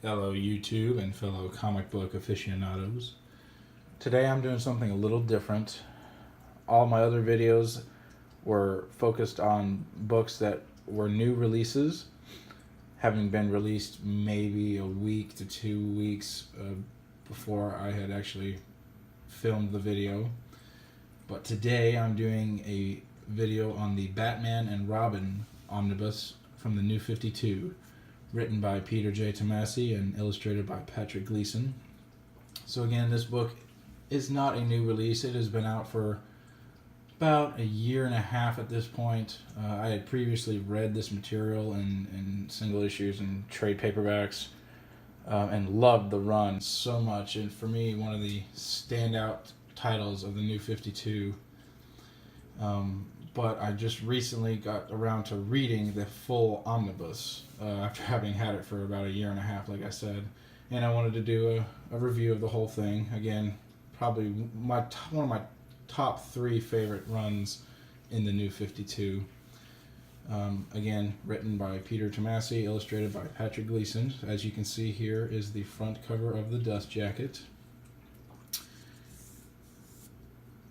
Hello YouTube and fellow comic book aficionados. Today I'm doing something a little different. All my other videos were focused on books that were new releases, having been released maybe a week to 2 weeks before I had actually filmed the video. But today I'm doing a video on the Batman and Robin Omnibus from the New 52. Written by Peter J. Tomasi and illustrated by Patrick Gleason. So again, this book is not a new release. It has been out for about a year and a half at this point. I had previously read this material in single issues and trade paperbacks and loved the run so much. And for me, one of the standout titles of the New 52. But I just recently got around to reading the full omnibus after having had it for about a year and a half, like I said. And I wanted to do a review of the whole thing. Again, probably one of my top 3 favorite runs in the New 52. Again, written by Peter Tomasi, illustrated by Patrick Gleason. As you can see, here is the front cover of the dust jacket.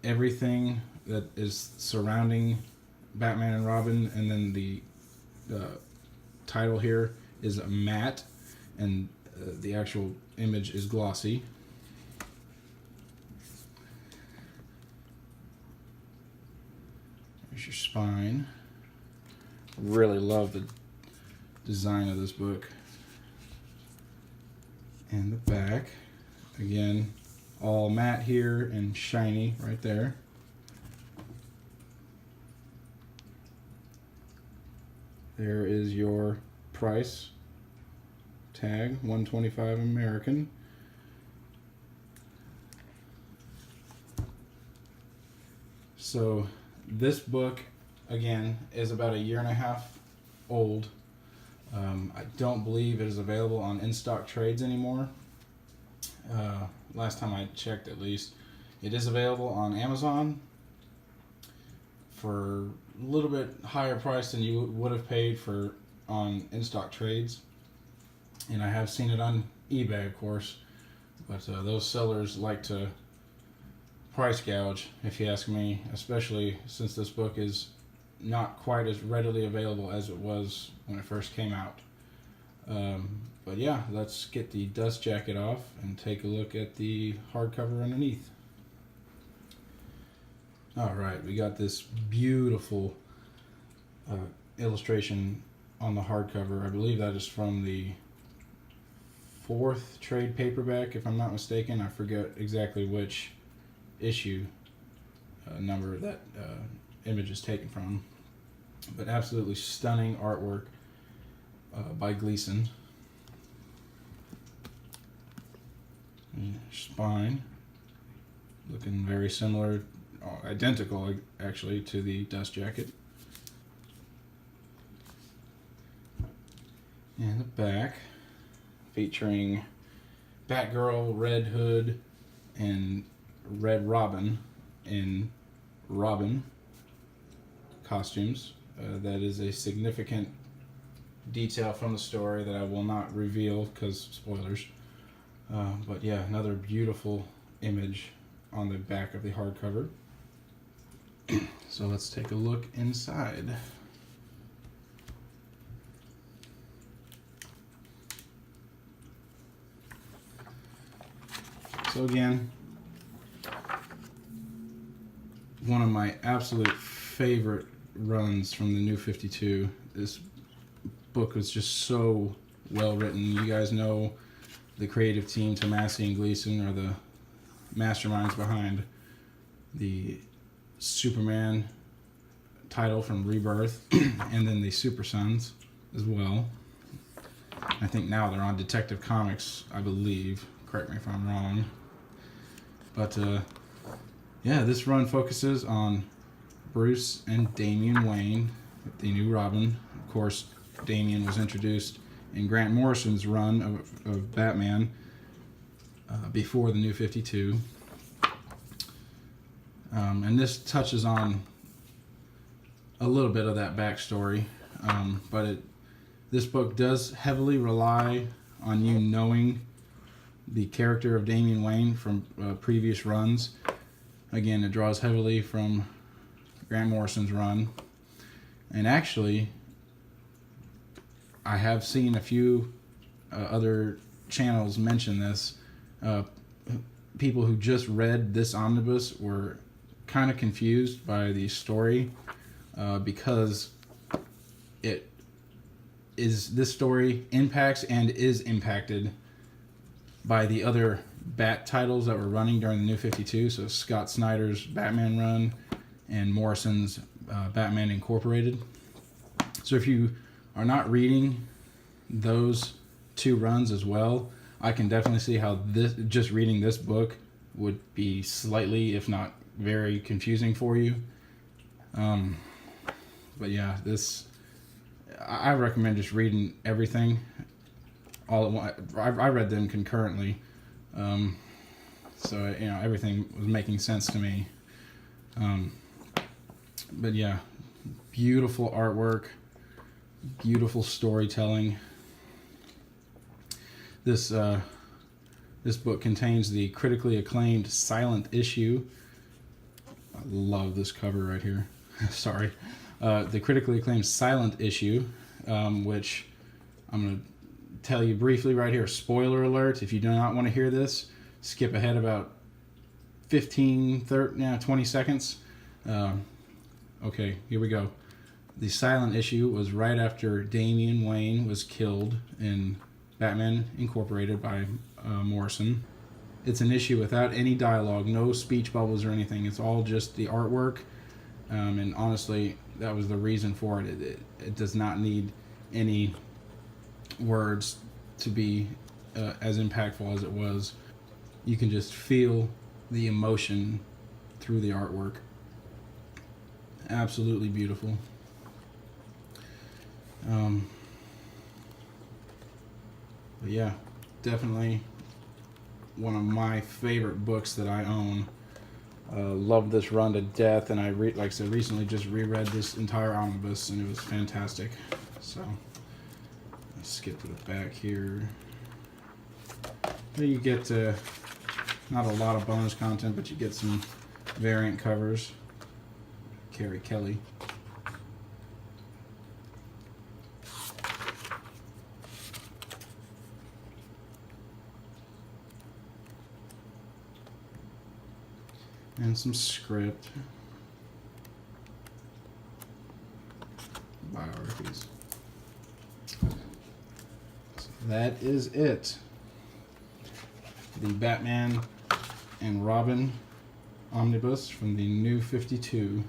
Everything that is surrounding Batman and Robin, and then the title here is matte, and the actual image is glossy. There's your spine. Really love the design of this book. And the back, again, all matte here and shiny right there. There is your price tag, $125 American. So this book, again, is about a year and a half old. I don't believe it is available on in-stock trades anymore. Last time I checked, at least. It is available on Amazon for a little bit higher price than you would have paid for on in-stock trades. And I have seen it on eBay, of course, but those sellers like to price gouge, if you ask me, especially since this book is not quite as readily available as it was when it first came out. But yeah, let's get the dust jacket off and take a look at the hardcover underneath. Alright, we got this beautiful illustration on the hardcover. I believe that is from the 4th trade paperback, if I'm not mistaken. I forget exactly which issue number that image is taken from. But absolutely stunning artwork by Gleason. Spine, looking very similar, identical actually, to the dust jacket. And the back, featuring Batgirl, Red Hood, and Red Robin in Robin costumes. That is a significant detail from the story that I will not reveal because spoilers. But yeah, another beautiful image on the back of the hardcover. So let's take a look inside. So again, one of my absolute favorite runs from the New 52. This book was just so well written. You guys know the creative team, Tomasi and Gleason, are the masterminds behind the Superman title from Rebirth, and then the Super Sons as well. I think now they're on Detective Comics, I believe. Correct me if I'm wrong. But yeah, this run focuses on Bruce and Damian Wayne, the new Robin. Of course, Damian was introduced in Grant Morrison's run of Batman before the New 52. And this touches on a little bit of that backstory, but this book does heavily rely on you knowing the character of Damian Wayne from previous runs. Again, it draws heavily from Grant Morrison's run. And actually, I have seen a few other channels mention this. People who just read this omnibus were kind of confused by the story because this story impacts and is impacted by the other Bat titles that were running during the New 52. So Scott Snyder's Batman run and Morrison's Batman Incorporated. So if you are not reading those two runs as well, I can definitely see how just reading this book would be slightly, if not very, confusing for you. But yeah, I recommend just reading everything all at once. I read them concurrently, so everything was making sense to me. But yeah, beautiful artwork, beautiful storytelling. This book contains the critically acclaimed silent issue. I love this cover right here. Sorry. The critically acclaimed silent issue, which I'm going to tell you briefly right here. Spoiler alert. If you do not want to hear this, skip ahead about 20 seconds. Okay, here we go. The silent issue was right after Damian Wayne was killed in Batman Incorporated by Morrison. It's an issue without any dialogue, no speech bubbles or anything. It's all just the artwork. And honestly, that was the reason for it. It does not need any words to be as impactful as it was. You can just feel the emotion through the artwork. Absolutely beautiful. But yeah, definitely one of my favorite books that I own. Love this run to death, and like I said, recently just reread this entire omnibus, and it was fantastic. So let's skip to the back here. You get not a lot of bonus content, but you get some variant covers. Carrie Kelly. And some script. Biographies. So that is it. The Batman and Robin Omnibus from the New 52.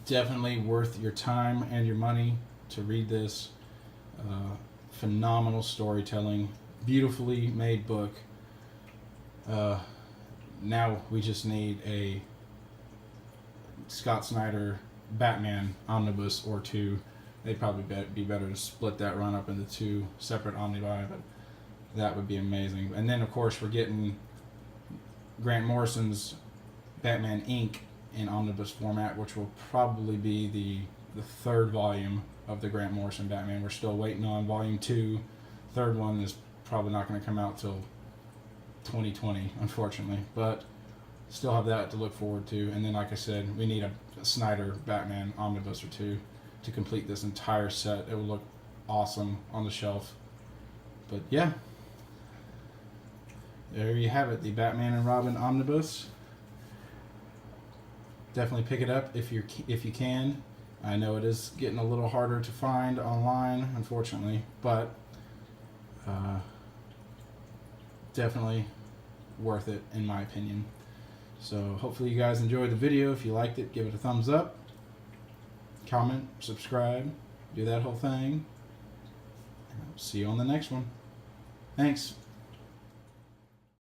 Definitely worth your time and your money to read this. Phenomenal storytelling. Beautifully made book. Now we just need a Scott Snyder Batman omnibus or two. They'd probably be better to split that run up into two separate omnibuy, but that would be amazing. And then, of course, we're getting Grant Morrison's Batman Inc. in omnibus format, which will probably be the third volume of the Grant Morrison Batman. We're still waiting on volume 2. Third one is probably not going to come out till 2020, unfortunately, but still have that to look forward to. And then, like I said, we need a Snyder Batman omnibus or two to complete this entire set. It will look awesome on the shelf. But yeah, there you have it, the Batman and Robin omnibus. Definitely pick it up if you can. I know it is getting a little harder to find online, unfortunately, but definitely worth it in my opinion. So hopefully you guys enjoyed the video. If you liked it, give it a thumbs up, comment, subscribe, do that whole thing. And I'll see you on the next one. Thanks.